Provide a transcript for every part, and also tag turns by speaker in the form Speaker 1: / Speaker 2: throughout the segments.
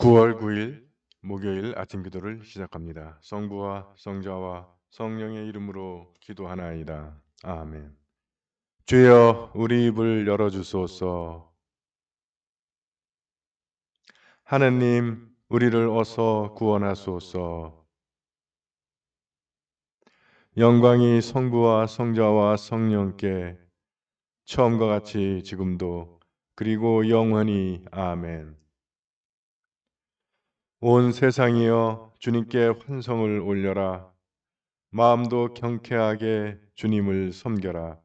Speaker 1: 9월 9일 목요일 아침 기도를 시작합니다. 성부와 성자와 성령의 이름으로 기도하나이다. 아멘. 주여 우리 입을 열어주소서. 하느님 우리를 어서 구원하소서. 영광이 성부와 성자와 성령께 처음과 같이 지금도 그리고 영원히 아멘. 온 세상이여 주님께 환성을 올려라. 마음도 경쾌하게 주님을 섬겨라.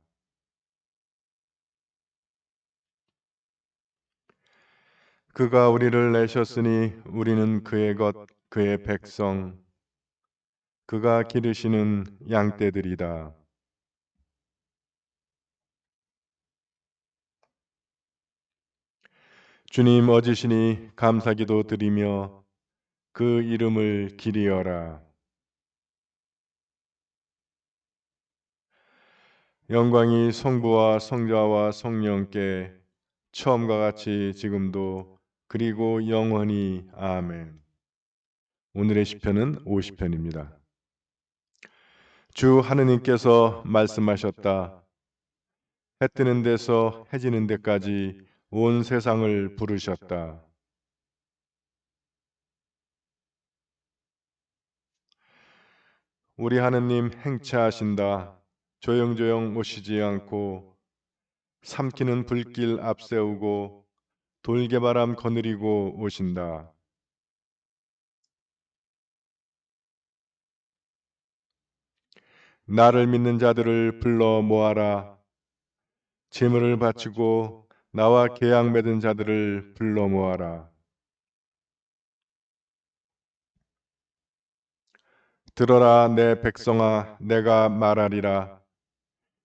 Speaker 1: 그가 우리를 내셨으니 우리는 그의 것, 그의 백성, 그가 기르시는 양떼들이다. 주님 어지시니 감사기도 드리며 그 이름을 기리어라. 영광이 성부와 성자와 성령께 처음과 같이 지금도 그리고 영원히 아멘. 오늘의 시편은 50편입니다. 주 하느님께서 말씀하셨다. 해 뜨는 데서 해 지는 데까지 온 세상을 부르셨다. 우리 하느님 행차하신다. 조용조용 오시지 않고 삼키는 불길 앞세우고 돌개바람 거느리고 오신다. 나를 믿는 자들을 불러 모아라. 재물을 바치고 나와 계약 맺은 자들을 불러 모아라. 들어라 내 백성아, 내가 말하리라.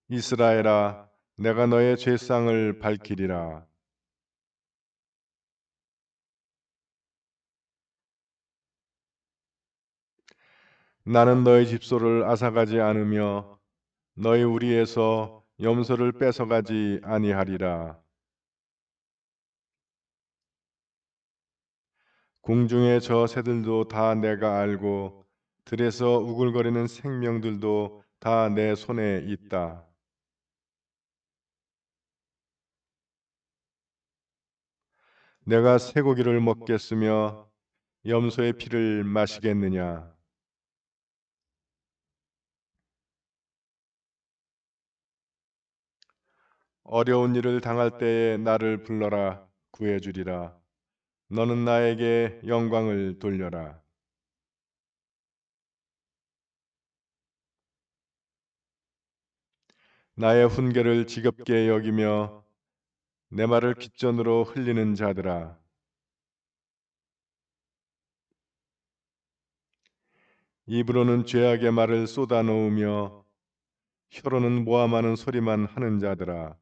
Speaker 1: 이스라엘아, 내가 너의 죄상을 밝히리라. 나는 너의 집소를 앗아가지 않으며 너희 우리에서 염소를 뺏어가지 아니하리라. 궁중의 저 새들도 다 내가 알고 들에서 우글거리는 생명들도 다 내 손에 있다. 내가 쇠고기를 먹겠으며 염소의 피를 마시겠느냐. 어려운 일을 당할 때에 나를 불러라 구해주리라. 너는 나에게 영광을 돌려라. 나의 훈계를 지겹게 여기며 내 말을 귓전으로 흘리는 자들아. 입으로는 죄악의 말을 쏟아놓으며 혀로는 모함하는 소리만 하는 자들아.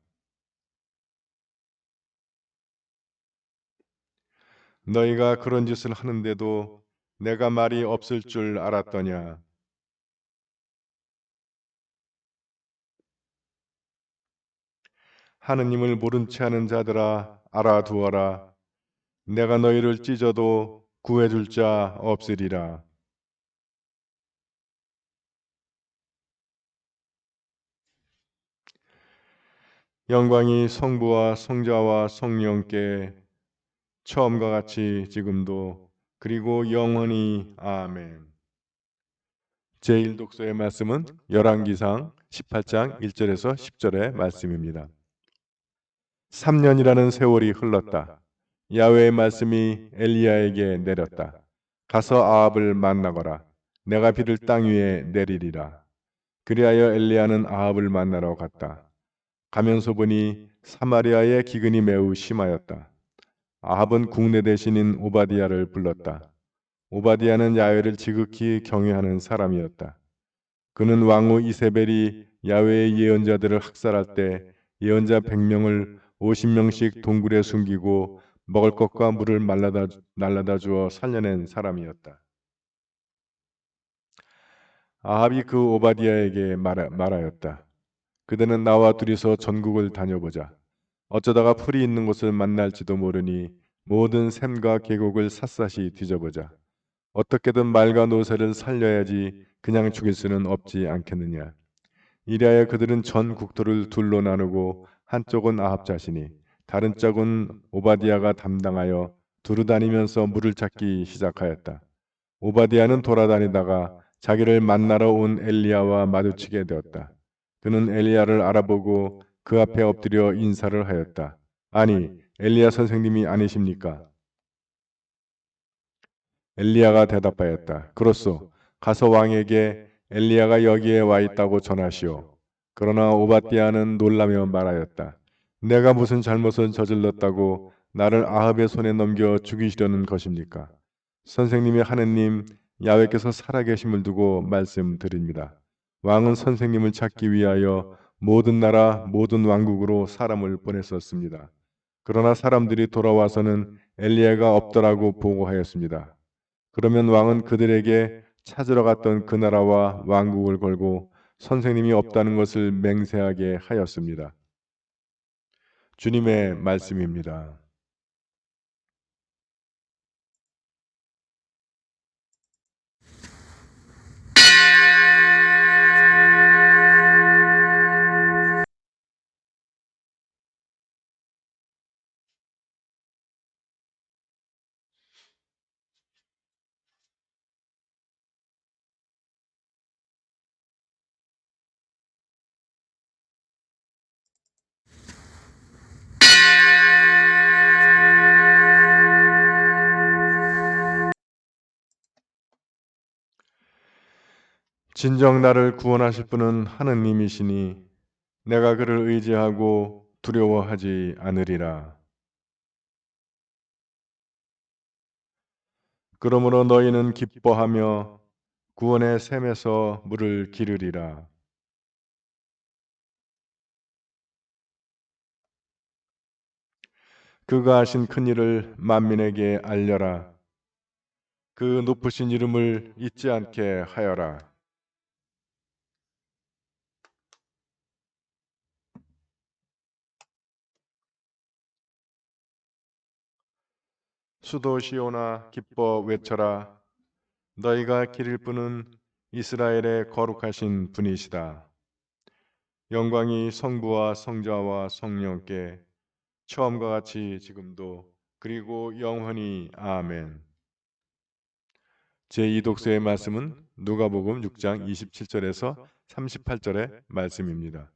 Speaker 1: 너희가 그런 짓을 하는데도 내가 말이 없을 줄 알았더냐. 하느님을 모른 채 하는 자들아, 알아두어라. 내가 너희를 찢어도 구해줄 자 없으리라. 영광이 성부와 성자와 성령께 처음과 같이 지금도 그리고 영원히 아멘. 제1독서의 말씀은 열왕기상 18장 1절에서 10절의 말씀입니다. 3년이라는 세월이 흘렀다. 야훼의 말씀이 엘리야에게 내렸다. 가서 아합을 만나거라. 내가 비를 땅 위에 내리리라. 그리하여 엘리야는 아합을 만나러 갔다. 가면서 보니 사마리아의 기근이 매우 심하였다. 아합은 국내 대신인 오바디야를 불렀다. 오바디야는 야훼를 지극히 경외하는 사람이었다. 그는 왕후 이세벨이 야훼의 예언자들을 학살할 때 예언자 100명을 50명씩 동굴에 숨기고 먹을 것과 물을 날라다 주어 살려낸 사람이었다. 아합이 그 오바디야에게 말하였다. 그대는 나와 둘이서 전국을 다녀보자. 어쩌다가 풀이 있는 곳을 만날지도 모르니 모든 샘과 계곡을 샅샅이 뒤져보자. 어떻게든 말과 노새를 살려야지 그냥 죽일 수는 없지 않겠느냐. 이리하여 그들은 전 국토를 둘로 나누고 한쪽은 아합 자신이 다른 쪽은 오바디아가 담당하여 두루 다니면서 물을 찾기 시작하였다. 오바디아는 돌아다니다가 자기를 만나러 온 엘리야와 마주치게 되었다. 그는 엘리야를 알아보고 그 앞에 엎드려 인사를 하였다. 아니, 엘리야 선생님이 아니십니까? 엘리야가 대답하였다. 그렇소. 가서 왕에게 엘리야가 여기에 와 있다고 전하시오. 그러나 오바띠아는 놀라며 말하였다. 내가 무슨 잘못을 저질렀다고 나를 아합의 손에 넘겨 죽이시려는 것입니까? 선생님의 하느님 야훼께서 살아계심을 두고 말씀드립니다. 왕은 선생님을 찾기 위하여 모든 나라 모든 왕국으로 사람을 보냈었습니다. 그러나 사람들이 돌아와서는 엘리야가 없더라고 보고하였습니다. 그러면 왕은 그들에게 찾으러 갔던 그 나라와 왕국을 걸고 선생님이 없다는 것을 맹세하게 하였습니다. 주님의 말씀입니다. 진정 나를 구원하실 분은 하느님이시니 내가 그를 의지하고 두려워하지 않으리라. 그러므로 너희는 기뻐하며 구원의 샘에서 물을 기르리라. 그가 하신 큰 일을 만민에게 알려라. 그 높으신 이름을 잊지 않게 하여라. 수도 시온아 기뻐 외쳐라. 너희가 기릴 분은 이스라엘의 거룩하신 분이시다. 영광이 성부와 성자와 성령께 처음과 같이 지금도 그리고 영원히 아멘. 제2독서의 말씀은 누가복음 6장 27절에서 38절의 말씀입니다.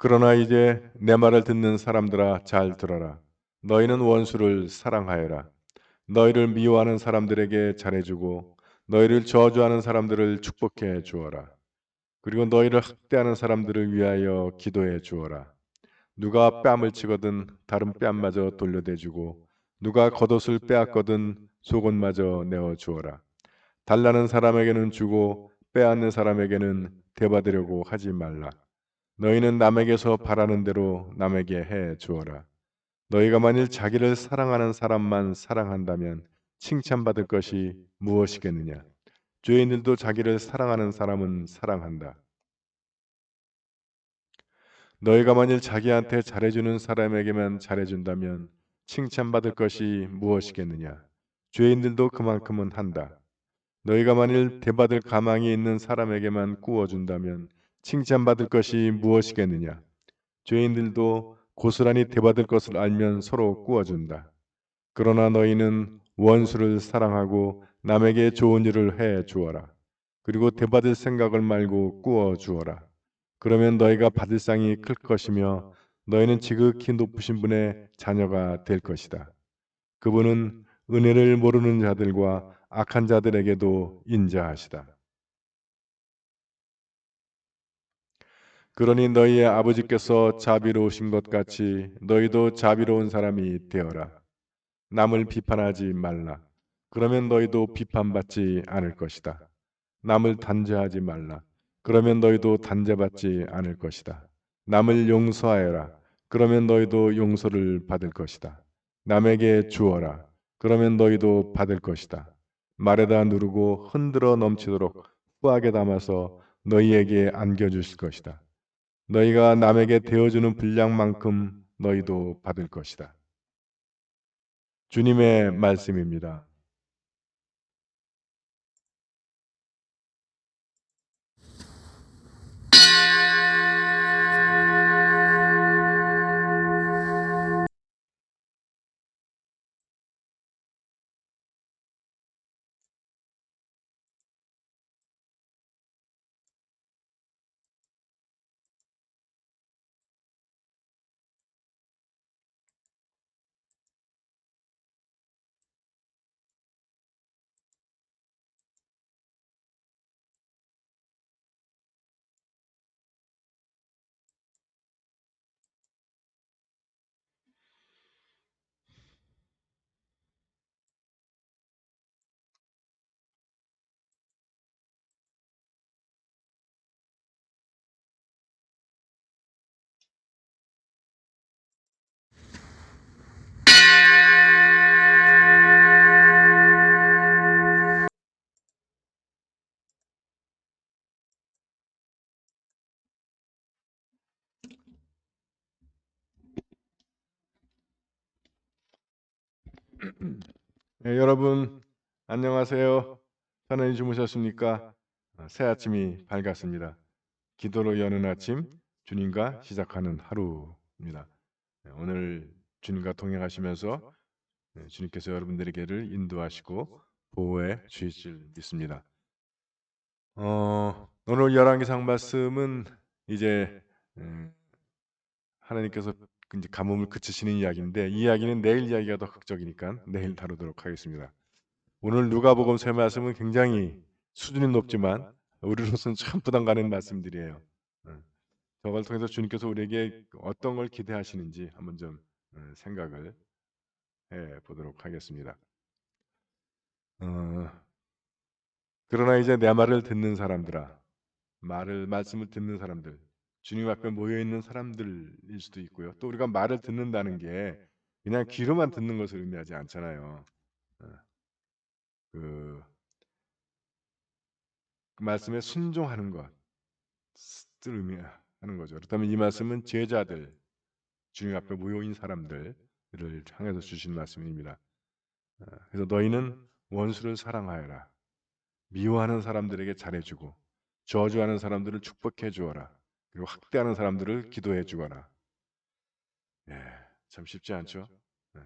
Speaker 1: 그러나 이제 내 말을 듣는 사람들아 잘 들어라. 너희는 원수를 사랑하여라. 너희를 미워하는 사람들에게 잘해주고 너희를 저주하는 사람들을 축복해 주어라. 그리고 너희를 학대하는 사람들을 위하여 기도해 주어라. 누가 뺨을 치거든 다른 뺨마저 돌려대주고 누가 겉옷을 빼앗거든 속옷마저 내어 주어라. 달라는 사람에게는 주고 빼앗는 사람에게는 대받으려고 하지 말라. 너희는 남에게서 바라는 대로 남에게 해 주어라. 너희가 만일 자기를 사랑하는 사람만 사랑한다면 칭찬받을 것이 무엇이겠느냐? 죄인들도 자기를 사랑하는 사람은 사랑한다. 너희가 만일 자기한테 잘해주는 사람에게만 잘해준다면 칭찬받을 것이 무엇이겠느냐? 죄인들도 그만큼은 한다. 너희가 만일 대받을 가망이 있는 사람에게만 꾸어준다면 칭찬받을 것이 무엇이겠느냐? 죄인들도 고스란히 대받을 것을 알면 서로 꾸어준다. 그러나 너희는 원수를 사랑하고 남에게 좋은 일을 해 주어라. 그리고 대받을 생각을 말고 꾸어 주어라. 그러면 너희가 받을 상이 클 것이며 너희는 지극히 높으신 분의 자녀가 될 것이다. 그분은 은혜를 모르는 자들과 악한 자들에게도 인자하시다. 그러니 너희의 아버지께서 자비로우신 것 같이 너희도 자비로운 사람이 되어라. 남을 비판하지 말라. 그러면 너희도 비판받지 않을 것이다. 남을 단죄하지 말라. 그러면 너희도 단죄받지 않을 것이다. 남을 용서하여라. 그러면 너희도 용서를 받을 것이다. 남에게 주어라. 그러면 너희도 받을 것이다. 말에다 누르고 흔들어 넘치도록 후하게 담아서 너희에게 안겨주실 것이다. 너희가 남에게 대어주는 분량만큼 너희도 받을 것이다. 주님의 말씀입니다. 네, 여러분 안녕하세요. 편안히 주무셨습니까? 새 아침이 밝았습니다. 기도로 여는 아침, 주님과 시작하는 하루입니다. 오늘 주님과 동행하시면서 주님께서 여러분들에게를 인도하시고 보호해 주실 줄 믿습니다. 오늘 열왕기상 말씀은 이제 하나님께서 이제 가뭄을 그치시는 이야기인데, 이 이야기는 내일 이야기가 더 극적이니까 내일 다루도록 하겠습니다. 오늘 누가복음 세 말씀은 굉장히 수준이 높지만 우리로서는 참 부담 가는 말씀들이에요. 저걸 통해서 주님께서 우리에게 어떤 걸 기대하시는지 한번 좀 생각을 해 보도록 하겠습니다. 어, 그러나 이제 내 말을 듣는 사람들아, 말씀을 듣는 사람들, 주님 앞에 모여 있는 사람들일 수도 있고요. 또 우리가 말을 듣는다는 게 그냥 귀로만 듣는 것을 의미하지 않잖아요. 어, 그, 그 말씀에 순종하는 것을 의미하는 거죠. 그렇다면 이 말씀은 제자들, 주님 앞에 모여 있는 사람들을 향해서 주신 말씀입니다. 그래서 너희는 원수를 사랑하여라. 미워하는 사람들에게 잘해주고 저주하는 사람들을 축복해 주어라. 그리고 학대하는 사람들을 기도해 주거라. 예, 참 쉽지 않죠. 예.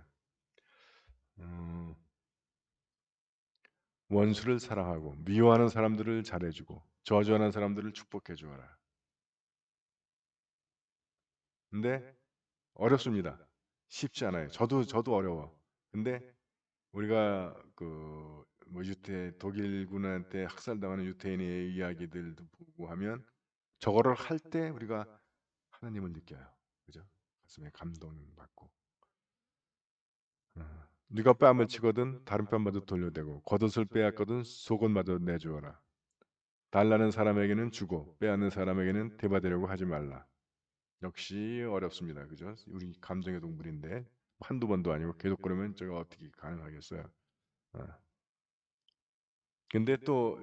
Speaker 1: 원수를 사랑하고 미워하는 사람들을 잘해주고 저주하는 사람들을 축복해 주어라. 근데 어렵습니다. 쉽지 않아요. 저도 어려워. 근데 우리가 뭐 독일군한테 학살당하는 유태인의 이야기들도 보고 하면 저거를 할 때 우리가 하나님을 느껴요. 그죠? 가슴에 감동받고. 네가 뺨을 치거든 다른 뺨마저 돌려대고 겉옷을 빼앗거든 속옷마저 내주어라. 달라는 사람에게는 주고 빼앗는 사람에게는 대받으려고 하지 말라. 역시 어렵습니다. 그죠? 우리 감정의 동물인데 한두 번도 아니고 계속 그러면 저가 어떻게 가능하겠어요? 어. 근데 또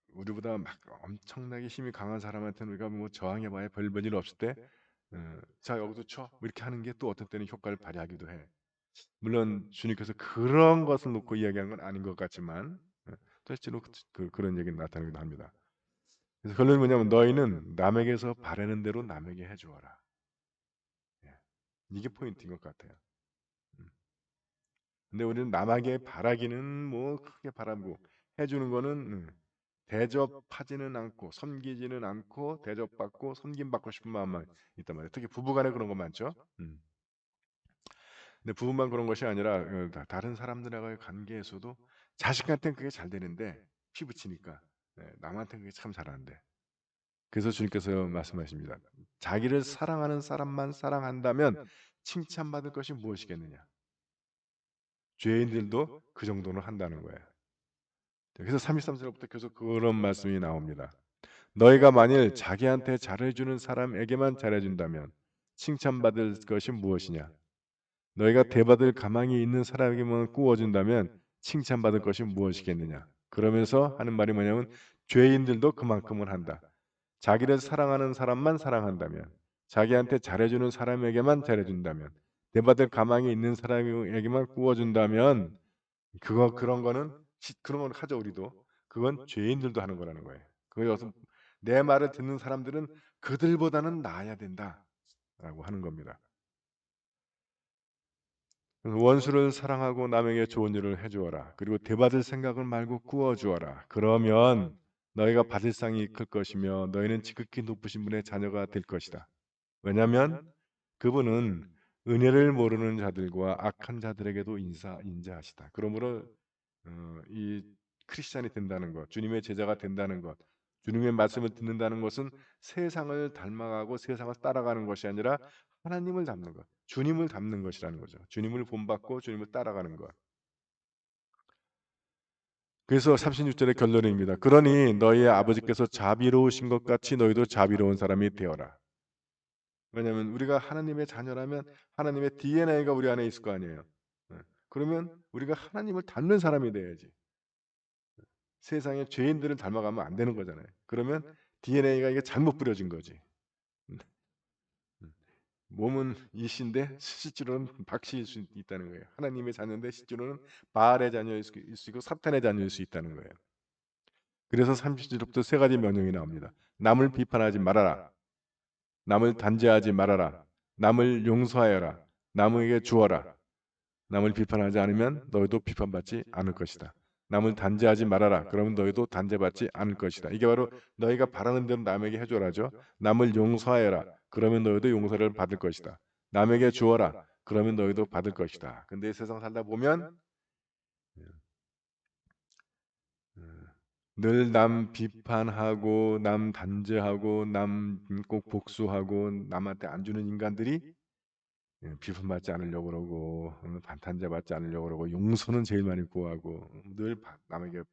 Speaker 1: 우리보다 막 엄청나게 힘이 강한 사람한테는 우리가 뭐 저항해봐야 별일 없을 때, 자 여기도 쳐 뭐 이렇게 하는 게 또 어떤 때는 효과를 발휘하기도 해. 물론 주님께서 그런 것을 놓고 이야기한 건 아닌 것 같지만, 또 실제로 그런 얘기는 나타나기도 합니다. 그래서 결론이 뭐냐면 너희는 남에게서 바라는 대로 남에게 해주어라. 예. 이게 포인트인 것 같아요. 음. 근데 우리는 남에게 바라기는 뭐 크게 바라고 해주는 거는 대접하지는 않고 섬기지는 않고 대접받고 섬김받고 싶은 마음만 있단 말이에요. 특히 부부간에 그런 거 많죠. 근데 부부만 그런 것이 아니라 다른 사람들과의 관계에서도 자식한테는 그게 잘 되는데 피붙이니까 남한테는 그게 참 잘 안 돼. 그래서 주님께서 말씀하십니다. 자기를 사랑하는 사람만 사랑한다면 칭찬받을 것이 무엇이겠느냐. 죄인들도 그 정도는 한다는 거예요. 그래서 33절부터 계속 그런 말씀이 나옵니다. 너희가 만일 자기한테 잘해주는 사람에게만 잘해준다면 칭찬받을 것이 무엇이냐? 너희가 대받을 가망이 있는 사람에게만 구워준다면 칭찬받을 것이 무엇이겠느냐? 그러면서 하는 말이 뭐냐면 죄인들도 그만큼은 한다. 자기를 사랑하는 사람만 사랑한다면, 자기한테 잘해주는 사람에게만 잘해준다면, 대받을 가망이 있는 사람에게만 구워준다면, 그런 거는 그런 건 하죠 우리도. 그건 죄인들도 하는 거라는 거예요. 그래서 내 말을 듣는 사람들은 그들보다는 나아야 된다라고 하는 겁니다. 원수를 사랑하고 남에게 좋은 일을 해주어라. 그리고 대받을 생각을 말고 구워주어라. 그러면 너희가 받을 상이 클 것이며 너희는 지극히 높으신 분의 자녀가 될 것이다. 왜냐하면 그분은 은혜를 모르는 자들과 악한 자들에게도 인자하시다. 그러므로 이 크리스찬이 된다는 것, 주님의 제자가 된다는 것, 주님의 말씀을 듣는다는 것은 세상을 닮아가고 세상을 따라가는 것이 아니라 하나님을 닮는 것, 주님을 닮는 것이라는 거죠. 주님을 본받고 주님을 따라가는 것. 그래서 36절의 결론입니다. 그러니 너희의 아버지께서 자비로우신 것 같이 너희도 자비로운 사람이 되어라. 왜냐하면 우리가 하나님의 자녀라면 하나님의 DNA가 우리 안에 있을 거 아니에요. 예. 그러면 우리가 하나님을 닮는 사람이 돼야지. 세상의 죄인들을 닮아가면 안 되는 거잖아요. 그러면 DNA가 이게 잘못 뿌려진 거지. 음, 몸은 이씨인데 실제로는 박씨일 수 있다는 거예요. 하나님의 자녀인데 실제로는 바알의 자녀일 수 있고 사탄의 자녀일 수 있다는 거예요. 그래서 30절부터 세 가지 명령이 나옵니다. 남을 비판하지 말아라. 남을 단죄하지 말아라. 남을 용서하여라. 남에게 주어라. 남을 비판하지 않으면 너희도 비판받지 않을 것이다. 남을 단죄하지 말아라. 그러면 너희도 단죄받지 않을 것이다. 이게 바로 너희가 바라는 대로 남에게 해줘라죠. 남을 용서하여라. 그러면 너희도 용서를 받을 것이다. 남에게 주어라. 그러면 너희도 받을 것이다. 근데 세상 살다 보면 늘 남 비판하고 남 단죄하고 남 꼭 복수하고 남한테 안 주는 인간들이 비판받지 않으려고 그러고 반탄자받지 않으려고 그러고 용서는 제일 많이 구하고 늘 남에게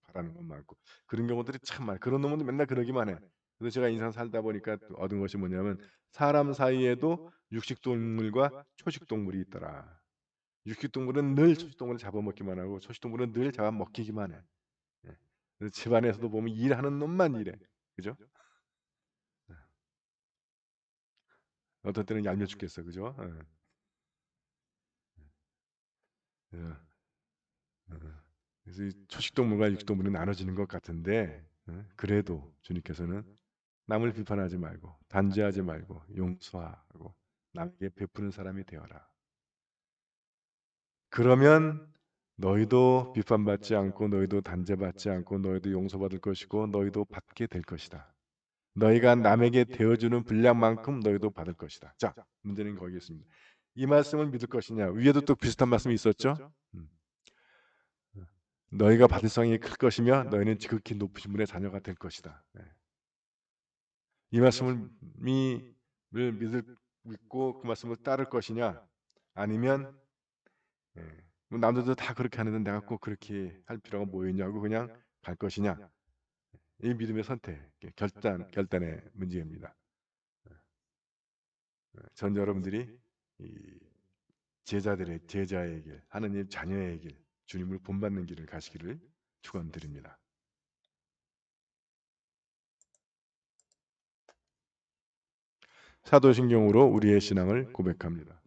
Speaker 1: 바라는 건 많고 그런 경우들이 참 많아요. 그런 놈은 맨날 그러기만 해. 그래서 제가 인생 살다 보니까 얻은 것이 뭐냐면 사람 사이에도 육식동물과 초식동물이 있더라. 육식동물은 늘 초식동물을 잡아먹기만 하고 초식동물은 늘 잡아먹히기만 해. 예. 그래서 집안에서도 보면 일하는 놈만 일해. 그죠? 어떤 때는 얄미워 죽겠어. 그죠? 예. 예. 그래서 이 초식동물과 육식동물은 나눠지는 것 같은데 그래도 주님께서는 남을 비판하지 말고 단죄하지 말고 용서하고 남에게 베푸는 사람이 되어라. 그러면 너희도 비판받지 않고 너희도 단죄받지 않고 너희도 용서받을 것이고 너희도 받게 될 것이다. 너희가 남에게 되어주는 분량만큼 너희도 받을 것이다. 자, 문제는 거기 있습니다. 이 말씀을 믿을 것이냐? 위에도 또 비슷한 말씀이 있었죠? 음. 너희가 받을 상이 클 것이며 너희는 지극히 높으신 분의 자녀가 될 것이다. 네. 이 말씀을 믿고 그 말씀을 따를 것이냐 아니면 뭐 남들도 다 그렇게 하는데 내가 꼭 그렇게 할 필요가 뭐 있냐고 그냥 갈 것이냐 이 믿음의 선택 결단의 문제입니다. 전 여러분들이 이 제자의 길 하느님 자녀의 길 주님을 본받는 길을 가시기를 축원드립니다. 사도신경으로 우리의 신앙을 고백합니다.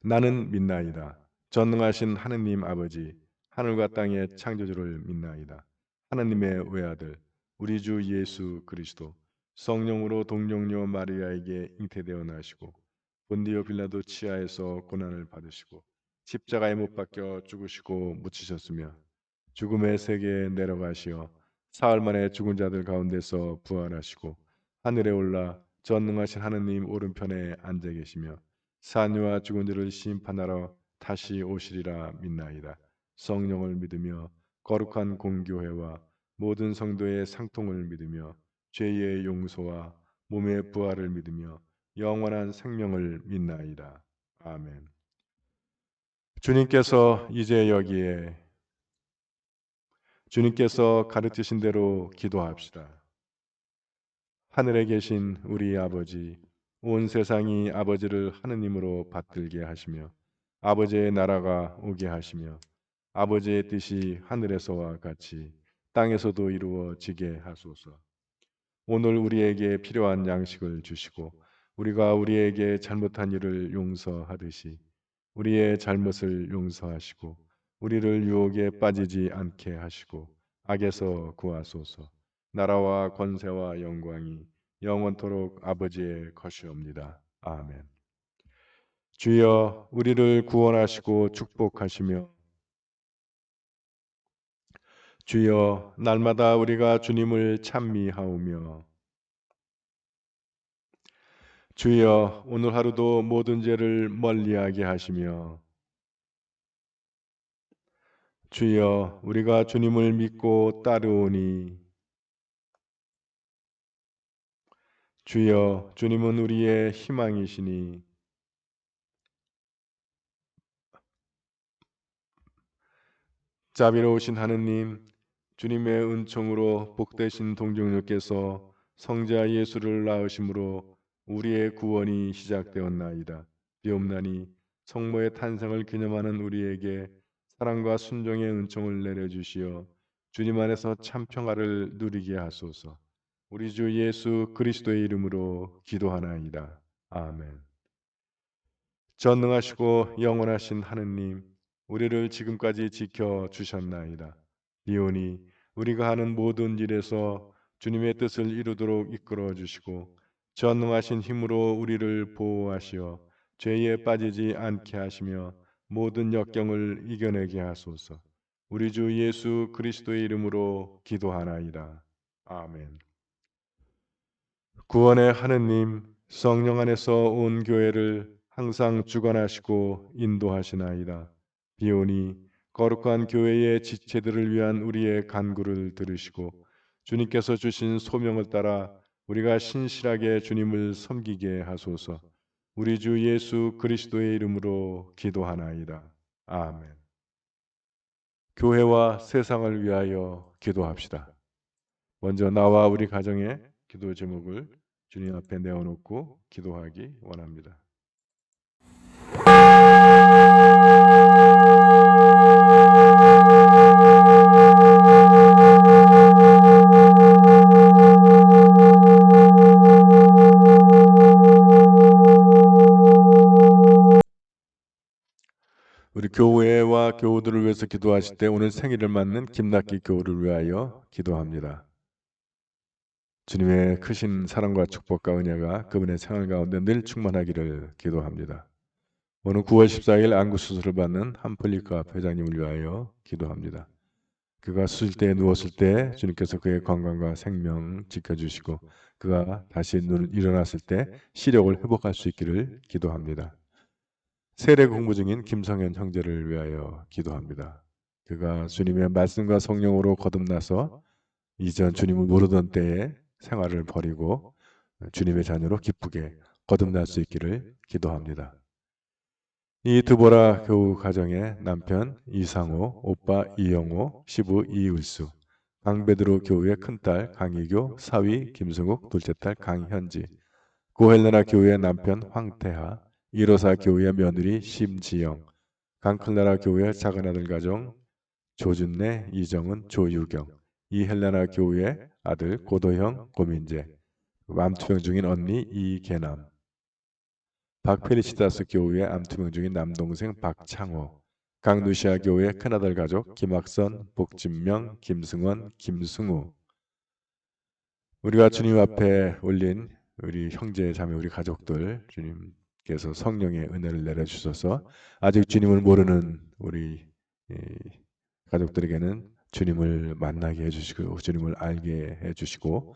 Speaker 1: 나는 믿나이다. 전능하신 하느님 아버지, 하늘과 땅의 창조주를 믿나이다. 하느님의 외아들, 우리 주 예수 그리스도, 성령으로 동정녀 마리아에게 잉태되어 나시고 본디오 빌라도 치하에서 고난을 받으시고 십자가에 못 박혀 죽으시고 묻히셨으며 죽음의 세계에 내려가시어 사흘 만에 죽은 자들 가운데서 부활하시고 하늘에 올라 전능하신 하느님 오른편에 앉아 계시며 산유와 죽은 자를 심판하러 다시 오시리라 믿나이다. 성령을 믿으며 거룩한 공교회와 모든 성도의 상통을 믿으며 죄의 용서와 몸의 부활을 믿으며 영원한 생명을 믿나이다. 아멘. 주님께서 이제 여기에 주님께서 가르치신 대로 기도합시다. 하늘에 계신 우리 아버지, 온 세상이 아버지를 하느님으로 받들게 하시며 아버지의 나라가 오게 하시며 아버지의 뜻이 하늘에서와 같이 땅에서도 이루어지게 하소서. 오늘 우리에게 필요한 양식을 주시고 우리가 우리에게 잘못한 일을 용서하듯이 우리의 잘못을 용서하시고 우리를 유혹에 빠지지 않게 하시고 악에서 구하소서. 나라와 권세와 영광이 영원토록 아버지의 것이옵니다. 아멘. 주여 우리를 구원하시고 축복하시며 주여 날마다 우리가 주님을 찬미하오며 주여 오늘 하루도 모든 죄를 멀리하게 하시며 주여 우리가 주님을 믿고 따르오니 주여 주님은 우리의 희망이시니 자비로우신 하느님 주님의 은총으로 복되신 동정녀께서 성자 예수를 낳으심으로 우리의 구원이 시작되었나이다. 비옵나니 성모의 탄생을 기념하는 우리에게 사랑과 순종의 은총을 내려주시어 주님 안에서 참 평화를 누리게 하소서. 우리 주 예수 그리스도의 이름으로 기도하나이다. 아멘. 전능하시고 영원하신 하느님, 우리를 지금까지 지켜 주셨나이다. 비오니 우리가 하는 모든 일에서 주님의 뜻을 이루도록 이끌어 주시고 전능하신 힘으로 우리를 보호하시어 죄에 빠지지 않게 하시며 모든 역경을 이겨내게 하소서. 우리 주 예수 그리스도의 이름으로 기도하나이다. 아멘. 구원의 하느님, 성령 안에서 온 교회를 항상 주관하시고 인도하시나이다. 비오니 거룩한 교회의 지체들을 위한 우리의 간구를 들으시고 주님께서 주신 소명을 따라 우리가 신실하게 주님을 섬기게 하소서. 우리 주 예수 그리스도의 이름으로 기도하나이다. 아멘. 교회와 세상을 위하여 기도합시다. 먼저 나와 우리 가정의 기도 제목을 주님 앞에 내어놓고 기도하기 원합니다. 우리 교회와 교우들을 위해서 기도하실 때 오늘 생일을 맞는 김낙기 교우를 위하여 기도합니다. 주님의 크신 사랑과 축복과 은혜가 그분의 생활 가운데 늘 충만하기를 기도합니다. 오늘 9월 14일 안구 수술을 받는 한폴리카 회장님을 위하여 기도합니다. 그가 수술대에 누웠을 때 주님께서 그의 건강과 생명 지켜주시고 그가 다시 일어났을 때 시력을 회복할 수 있기를 기도합니다. 세례 공부 중인 김성현 형제를 위하여 기도합니다. 그가 주님의 말씀과 성령으로 거듭나서 이전 주님을 모르던 때에 생활을 버리고 주님의 자녀로 기쁘게 거듭날 수 있기를 기도합니다. 이 드보라 교우 가정의 남편 이상호, 오빠 이영호, 시부 이을수, 강베드로 교우의 큰딸 강희교, 사위 김승욱, 둘째딸 강현지, 고헬레나 교우의 남편 황태하, 이로사 교우의 며느리 심지영, 강클라라 교우의 작은아들 가정 조준래, 이정은, 조유경, 이헬레나 교우의 아들 고도형, 고민재, 암투병 중인 언니 이계남, 박페리시다스 교우의 암투병 중인 남동생 박창호, 강루시아 교우의 큰아들 가족 김학선, 복진명, 김승원, 김승우. 우리가 주님 앞에 올린 우리 형제 자매 우리 가족들 주님께서 성령의 은혜를 내려주셔서 아직 주님을 모르는 우리 가족들에게는 주님을 만나게 해주시고 주님을 알게 해주시고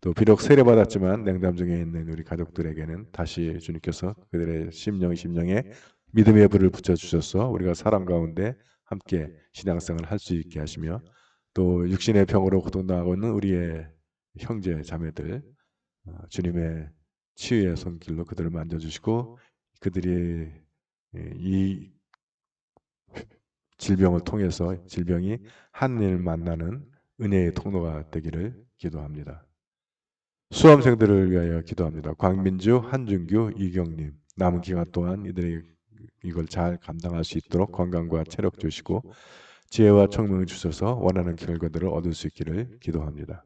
Speaker 1: 또 비록 세례받았지만 냉담 중에 있는 우리 가족들에게는 다시 주님께서 그들의 심령에 믿음의 불을 붙여주셔서 우리가 사랑 가운데 함께 신앙생활을 할 수 있게 하시며 또 육신의 병으로 고통당하고 있는 우리의 형제 자매들 주님의 치유의 손길로 그들을 만져주시고 그들이 이 질병을 통해서 질병이 하느님을 만나는 은혜의 통로가 되기를 기도합니다. 수험생들을 위하여 기도합니다. 광민주, 한준규, 이경님 남은 기간 동안 이들이 이걸 잘 감당할 수 있도록 건강과 체력 주시고 지혜와 총명을 주셔서 원하는 결과들을 얻을 수 있기를 기도합니다.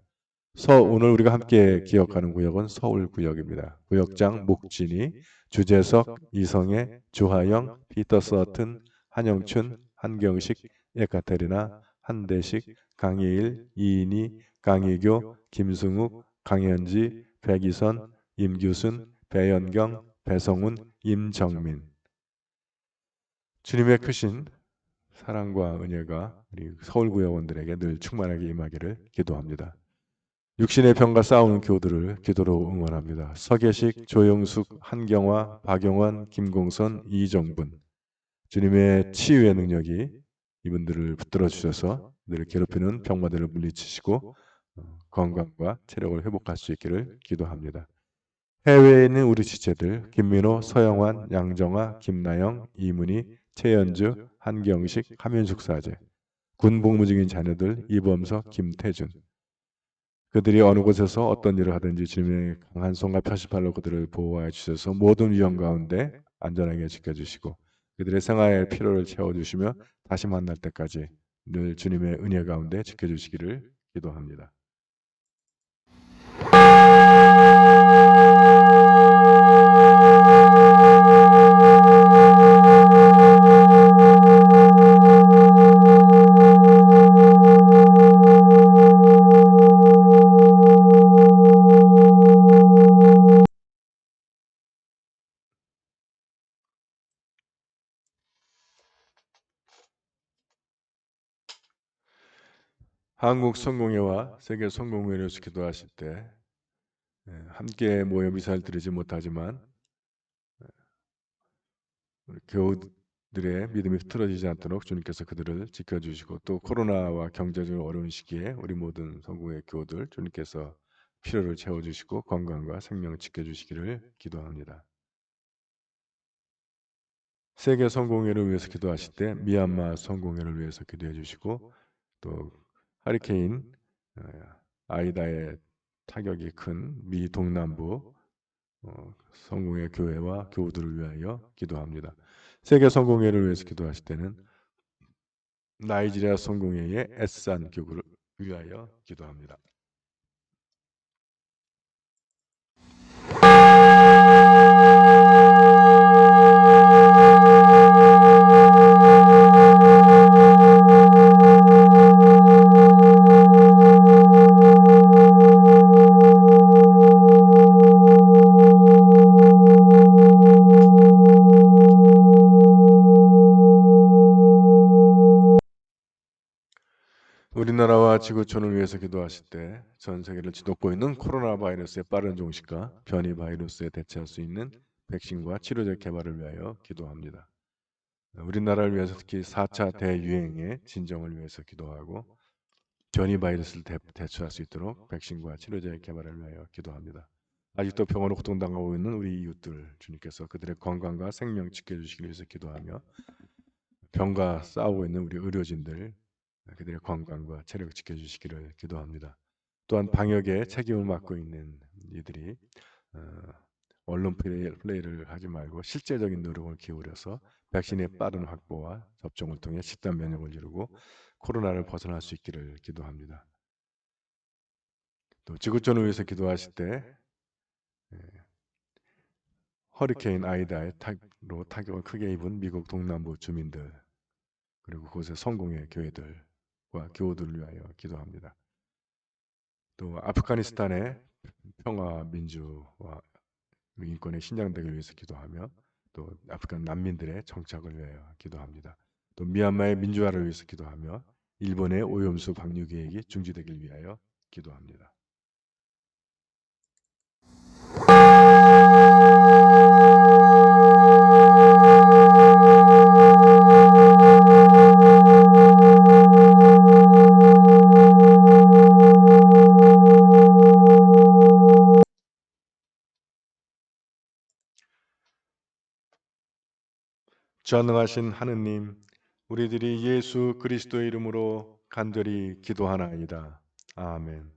Speaker 1: 오늘 우리가 함께 기억하는 구역은 서울구역입니다. 구역장 목진이, 주재석, 이성애, 주하영, 피터 서튼, 한영춘, 한경식, 에카테리나, 한대식, 강예일, 이인희, 강희교, 김승욱, 강현지, 백이선, 임규순, 배연경, 배성훈, 임정민. 주님의 크신 사랑과 은혜가 우리 서울구역원들에게 늘 충만하게 임하기를 기도합니다. 육신의 병과 싸우는 교우들을 기도로 응원합니다. 서계식, 조영숙, 한경화, 박용환, 김공선, 이정분. 주님의 치유의 능력이 이분들을 붙들어 주셔서 늘 괴롭히는 병마들을 물리치시고 건강과 체력을 회복할 수 있기를 기도합니다. 해외에 있는 우리 지체들 김민호, 서영환, 양정아, 김나영, 이문희, 최연주, 한경식, 함윤숙 사제, 군 복무 중인 자녀들 이범석, 김태준. 그들이 어느 곳에서 어떤 일을 하든지 주님의 강한 손과 표시팔로 그들을 보호하여 주셔서 모든 위험 가운데 안전하게 지켜주시고 그들의 생활의 필요를 채워주시며 다시 만날 때까지 늘 주님의 은혜 가운데 지켜주시기를 기도합니다. 한국 성공회와 세계 성공회를 위해서 기도하실 때 함께 모여 미사를 드리지 못하지만 우리 교우들의 믿음이 흐트러지지 않도록 주님께서 그들을 지켜주시고 또 코로나와 경제적으로 어려운 시기에 우리 모든 성공회 교우들 주님께서 필요를 채워주시고 건강과 생명을 지켜주시기를 기도합니다. 세계 성공회를 위해서 기도하실 때 미얀마 성공회를 위해서 기도해 주시고 또 하리케인 아이다의 타격이 큰 미 동남부 성공회 교회와 교우들을 위하여 기도합니다. 세계 성공회를 위해서 기도하실 때는 나이지리아 성공회의 에산 교구를 위하여 기도합니다. 우리나라와 지구촌을 위해서 기도하실 때 전 세계를 지도고 있는 코로나 바이러스의 빠른 종식과 변이 바이러스에 대처할 수 있는 백신과 치료제 개발을 위하여 기도합니다. 우리나라를 위해서 특히 4차 대유행의 진정을 위해서 기도하고 변이 바이러스를 대처할 수 있도록 백신과 치료제 개발을 위하여 기도합니다. 아직도 병원으로 고통당하고 있는 우리 이웃들 주님께서 그들의 건강과 생명 지켜주시기 위해서 기도하며 병과 싸우고 있는 우리 의료진들 그들의 건강과 체력을 지켜주시기를 기도합니다. 또한 방역에 책임을 맡고 있는 이들이 언론 플레이를 하지 말고 실제적인 노력을 기울여서 백신의 빠른 확보와 접종을 통해 집단 면역을 이루고 코로나를 벗어날 수 있기를 기도합니다. 또 지구촌을 위해서 기도하실 때 허리케인 아이다의 타격을 크게 입은 미국 동남부 주민들 그리고 그곳의 성공의 교회들과 교우들을 위하여 기도합니다. 또 아프가니스탄의 평화 민주와 인권의 신장되기 위해서 기도하며 또 아프간 난민들의 정착을 위하여 기도합니다. 또 미얀마의 민주화를 위해서 기도하며 일본의 오염수 방류 계획이 중지되길 위하여 기도합니다. 전능하신 하느님, 우리들이 예수 그리스도의 이름으로 간절히 기도하나이다. 아멘.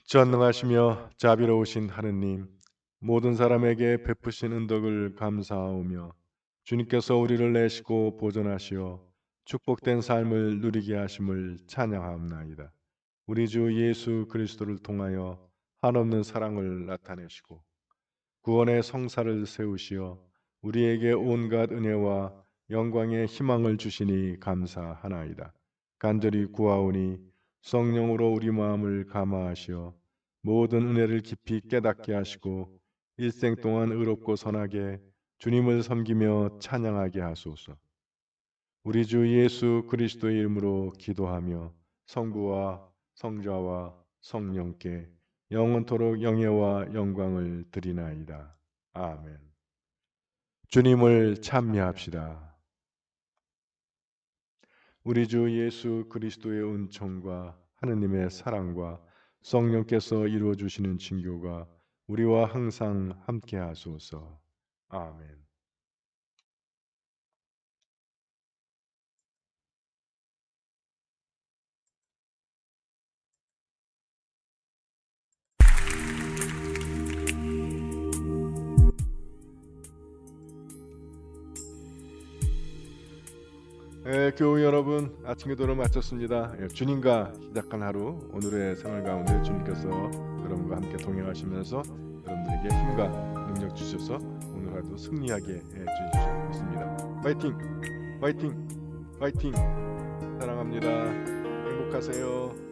Speaker 1: 전능하시며 자비로우신 하느님, 모든 사람에게 베푸신 은덕을 감사하오며 주님께서 우리를 내시고 보존하시어 축복된 삶을 누리게 하심을 찬양하옵나이다. 우리 주 예수 그리스도를 통하여 한없는 사랑을 나타내시고 구원의 성사를 세우시어 우리에게 온갖 은혜와 영광의 희망을 주시니 감사하나이다. 간절히 구하오니 성령으로 우리 마음을 감화하시어 모든 은혜를 깊이 깨닫게 하시고 일생 동안 의롭고 선하게 주님을 섬기며 찬양하게 하소서. 우리 주 예수 그리스도의 이름으로 기도하며 성부와 성자와 성령께 영원토록 영예와 영광을 드리나이다. 아멘. 주님을 찬미합시다. 우리 주 예수 그리스도의 은총과 하느님의 사랑과 성령께서 이루어 주시는 징교가 우리와 항상 함께 하소서. 아멘. 교우 여러분, 아침 기도를 마쳤습니다. 주님과 시작한 하루, 오늘의 생활 가운데 주님께서 여러분과 함께 동행하시면서 여러분들에게 힘과 능력 주셔서 오늘 하루 승리하게 해주시고 있습니다. 파이팅! 파이팅! 파이팅! 사랑합니다. 행복하세요.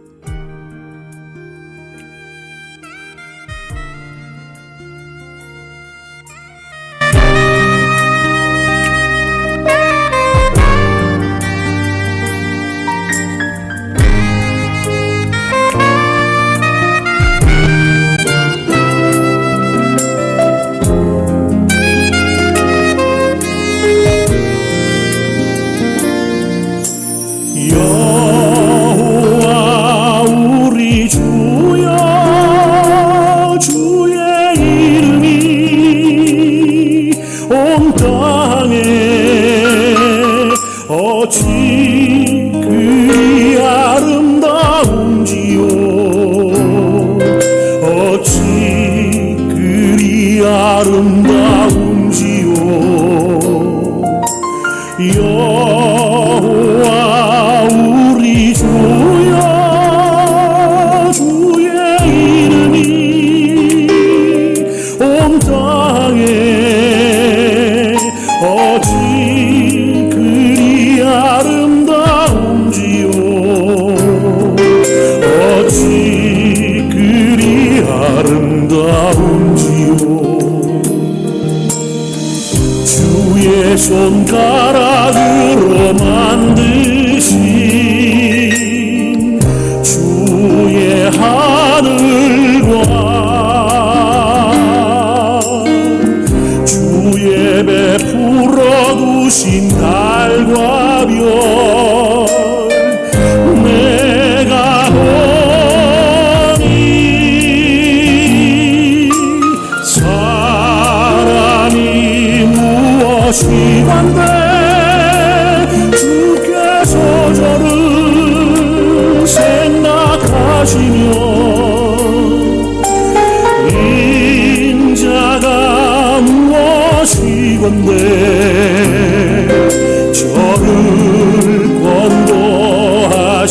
Speaker 2: 여호와 우리 주여 주의 이름이 온 땅에 어찌 그리 아름다운지요 어찌 그리 아름다운지요 주의 손가락으로 만드신 주의 하늘과 주의 베풀어 두신 달과 별 내가 보니 사람이 무엇이 한데 주께서 저를 생각하시며 인자가 무엇이건데 저를 권고하시나이까